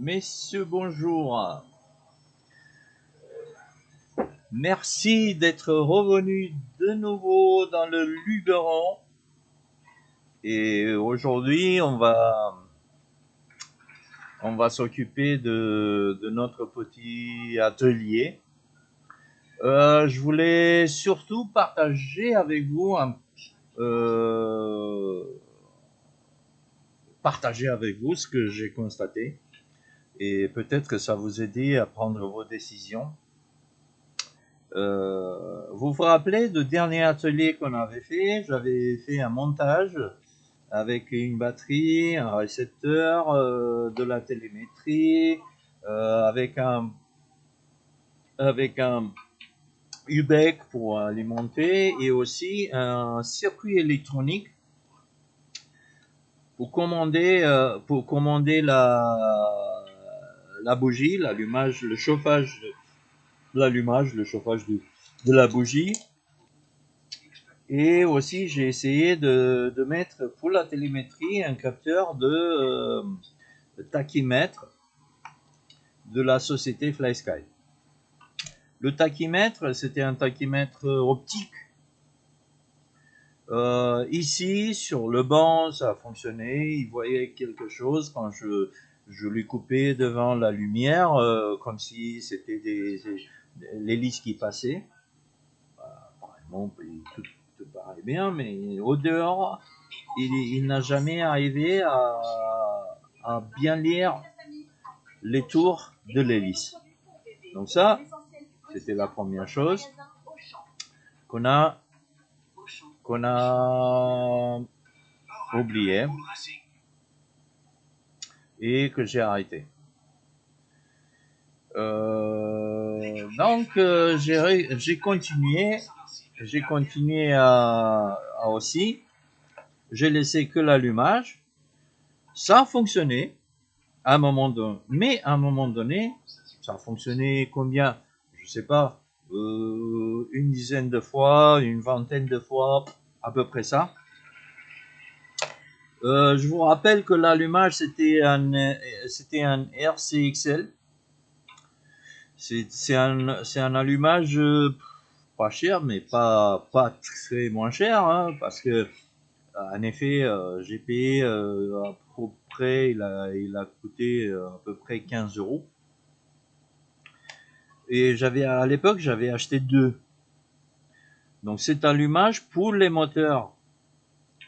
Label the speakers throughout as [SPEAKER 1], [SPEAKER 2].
[SPEAKER 1] Messieurs, bonjour. Merci d'être revenus de nouveau dans le Luberon. Et aujourd'hui, on va s'occuper de notre petit atelier. Je voulais surtout euh, partager avec vous ce que j'ai constaté. Et peut-être que ça vous aider à prendre vos décisions. Vous vous rappelez du dernier atelier qu'on avait fait? J'avais fait un montage avec une batterie, un récepteur, de la télémétrie, avec un UBEC pour alimenter et aussi un circuit électronique pour commander la bougie, l'allumage, le chauffage, de la bougie. Et aussi, j'ai essayé de mettre pour la télémétrie un capteur de tachymètre de la société FlySky. Le tachymètre, c'était un tachymètre optique. Ici, sur le banc, ça a fonctionné. Il voyait quelque chose quand je lui coupais devant la lumière, comme si c'était l'hélice qui passait. Bon, tout paraît bien, mais au dehors, il n'a jamais arrivé à bien lire les tours de l'hélice. Donc ça, c'était la première chose qu'on a oublié et que j'ai arrêté. Donc j'ai continué à aussi. J'ai laissé que l'allumage. Ça a fonctionné à un moment donné, mais à un moment donné, ça a fonctionné combien? Je sais pas, une dizaine de fois, une vingtaine de fois, à peu près ça. Je vous rappelle que l'allumage c'était un RCXL. C'est un allumage pas cher, mais pas très moins cher, hein, parce que en effet, j'ai payé à peu près, il a coûté à peu près 15 euros. Et à l'époque, j'avais acheté deux. Donc cet allumage pour les moteurs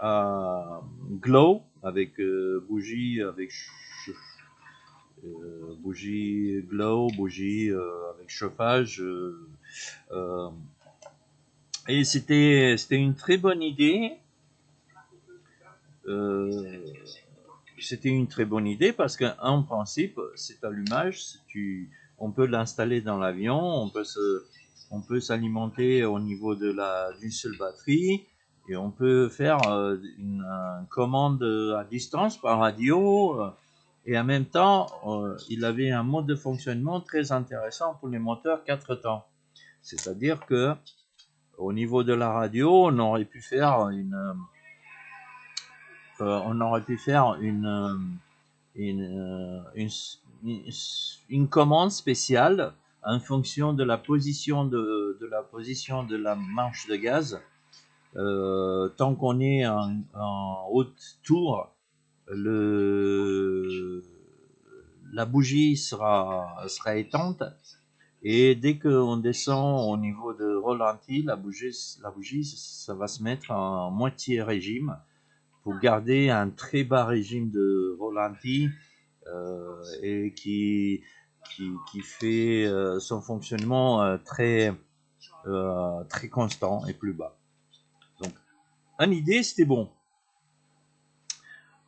[SPEAKER 1] Glow avec bougie Glow, bougie avec chauffage. Euh, et c'était une très bonne idée. Euh, C'était une très bonne idée parce qu'en principe, cet allumage, on peut l'installer dans l'avion, on peut s'alimenter au niveau d'une seule batterie et on peut faire une commande à distance par radio. Et en même temps, il avait un mode de fonctionnement très intéressant pour les moteurs 4 temps. C'est-à-dire que au niveau de la radio, on aurait pu faire une commande spéciale en fonction de la position de la manche de gaz. Tant qu'on est en haute tour, la bougie sera éteinte. Et dès qu'on descend au niveau de ralenti, la bougie, ça va se mettre en moitié régime pour garder un très bas régime de ralenti et qui fait son fonctionnement très constant et plus bas. Donc, en idée, c'était bon.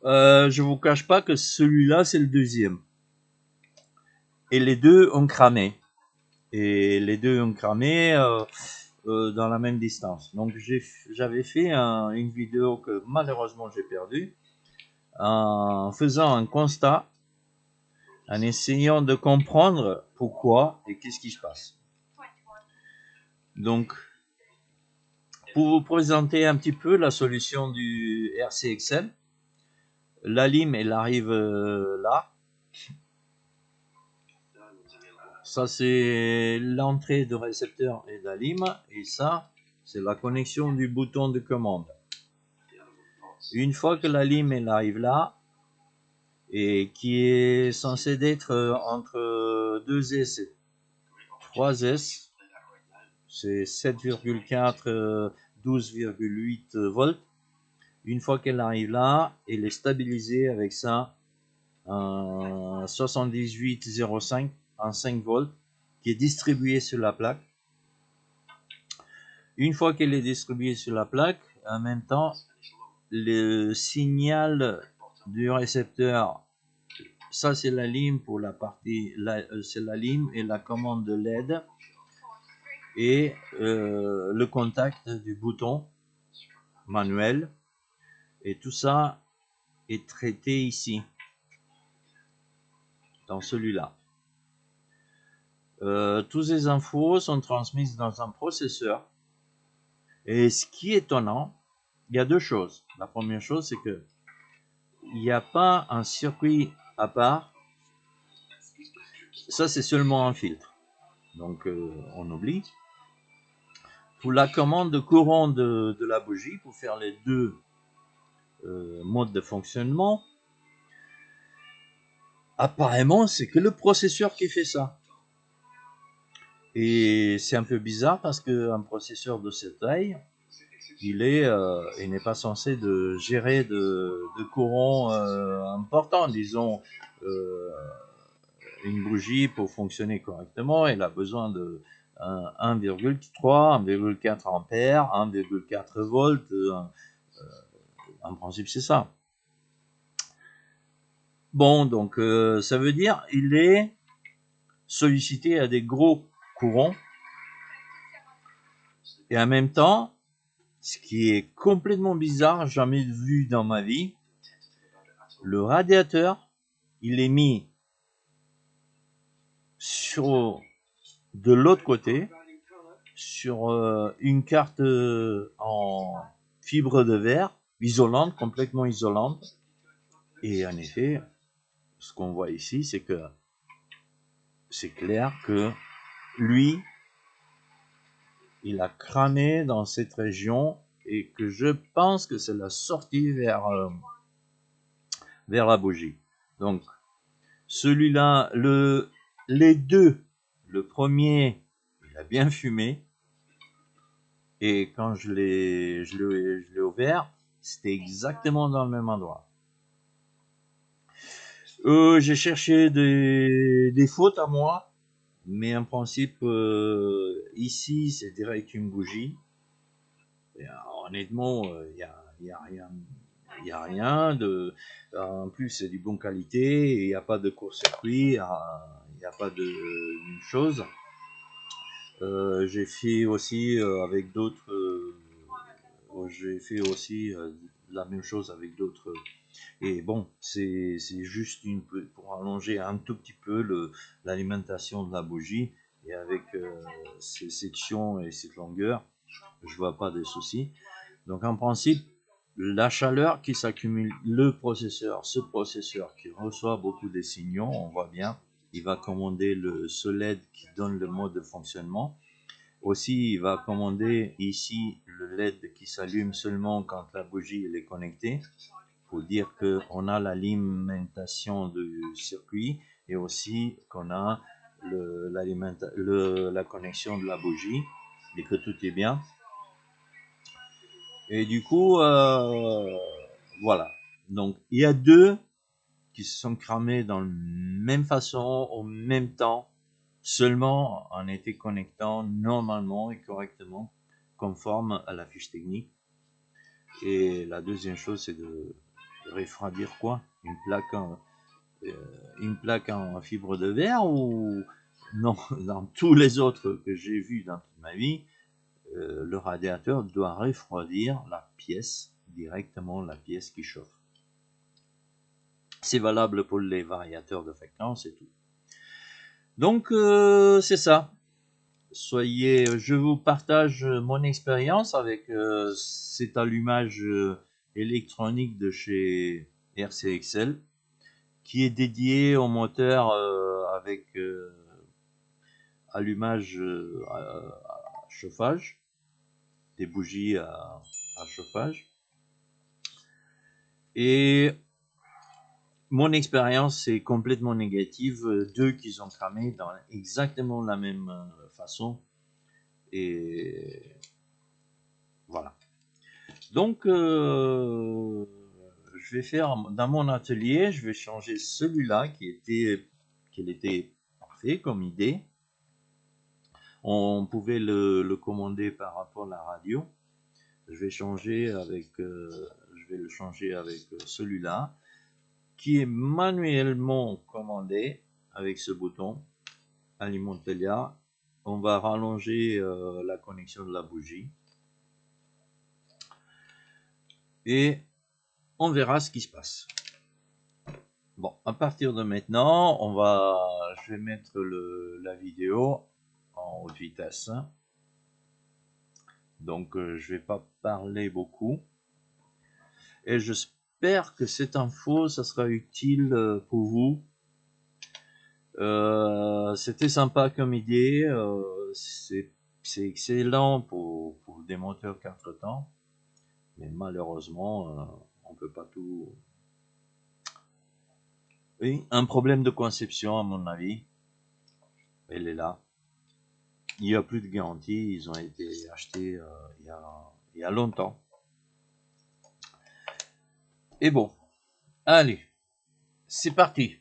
[SPEAKER 1] Je vous cache pas que celui-là, c'est le deuxième. Et les deux ont cramé. Dans la même distance. Donc, j'avais fait une vidéo que malheureusement j'ai perdue en faisant un constat, en essayant de comprendre pourquoi et qu'est-ce qui se passe. Donc, pour vous présenter un petit peu la solution du RCXL, la lime, elle arrive là. Ça, c'est l'entrée de récepteur et d'alim. Et ça, c'est la connexion du bouton de commande. Une fois que la lime elle arrive là, et qui est censé être entre 2S et 3S, c'est 7,4, 12,8 volts. Une fois qu'elle arrive là, elle est stabilisée avec ça, un 78,05 en 5 volts, qui est distribué sur la plaque. Une fois qu'elle est distribuée sur la plaque, en même temps, le signal du récepteur, ça c'est la lime pour la partie, c'est la lime et la commande de LED, et le contact du bouton manuel, et tout ça est traité ici, dans celui-là. Toutes ces infos sont transmises dans un processeur, et ce qui est étonnant, il y a deux choses. La première chose, c'est que il n'y a pas un circuit à part, ça c'est seulement un filtre, donc on oublie. Pour la commande de courant de la bougie, pour faire les deux modes de fonctionnement, apparemment c'est que le processeur qui fait ça. Et c'est un peu bizarre parce qu'un processeur de cette taille, il n'est pas censé de gérer de courant important. Disons, une bougie pour fonctionner correctement, elle a besoin de 1,3, 1,4 ampères, 1,4 volts. En principe, c'est ça. Bon, donc ça veut dire il est sollicité à des gros courants. Et en même temps, ce qui est complètement bizarre, jamais vu dans ma vie, le radiateur, il est mis sur de l'autre côté, sur une carte en fibre de verre, isolante, complètement isolante. Et en effet, ce qu'on voit ici, c'est que c'est clair que lui, il a cramé dans cette région, et que je pense que c'est la sortie vers la bougie. Donc, celui-là, les deux, le premier, il a bien fumé, et quand je l'ai ouvert, c'était exactement dans le même endroit. J'ai cherché des fautes à moi, mais en principe, ici, c'est direct une bougie. Et, honnêtement, il y a rien de. En plus, c'est du bonne qualité, il n'y a pas de court-circuit, il n'y a pas de chose. J'ai fait aussi avec d'autres. J'ai fait aussi la même chose avec d'autres. Et bon, c'est juste pour allonger un tout petit peu l'alimentation de la bougie. Et avec ces sections et cette longueur, je vois pas de soucis. Donc en principe, la chaleur qui s'accumule, ce processeur qui reçoit beaucoup de signaux, on voit bien, il va commander ce LED qui donne le mode de fonctionnement. Aussi, il va commander ici le LED qui s'allume seulement quand la bougie est connectée, pour dire qu'on a l'alimentation du circuit, et aussi qu'on a la connexion de la bougie, et que tout est bien. Et du coup, voilà. Donc, il y a deux qui se sont cramés dans la même façon, au même temps, seulement en été connectant normalement et correctement, conforme à la fiche technique. Et la deuxième chose, c'est de refroidir quoi? Une plaque en fibre de verre, ou non? Dans tous les autres que j'ai vus dans toute ma vie, le radiateur doit refroidir la pièce, directement la pièce qui chauffe. C'est valable pour les variateurs de fréquence et tout. Donc c'est ça. Je vous partage mon expérience avec cet allumage électronique de chez RCXL, qui est dédié au moteur avec allumage à chauffage, des bougies à chauffage. Et mon expérience est complètement négative. Deux qui ont cramé dans exactement la même façon. Et voilà. Donc, je vais faire dans mon atelier, je vais changer celui-là qui était parfait comme idée. On pouvait le commander par rapport à la radio. Je vais le changer avec celui-là qui est manuellement commandé avec ce bouton Alimentelia. On va rallonger la connexion de la bougie et on verra ce qui se passe. Bon, à partir de maintenant, je vais mettre la vidéo en haute vitesse. Donc, je vais pas parler beaucoup. Et j'espère que cette info, ça sera utile pour vous. C'était sympa comme idée. C'est excellent pour des moteurs 4 temps. Mais malheureusement, on peut pas tout. Oui, un problème de conception à mon avis. Elle est là. Il n'y a plus de garantie. Ils ont été achetés il y a longtemps. Et bon, allez, c'est parti.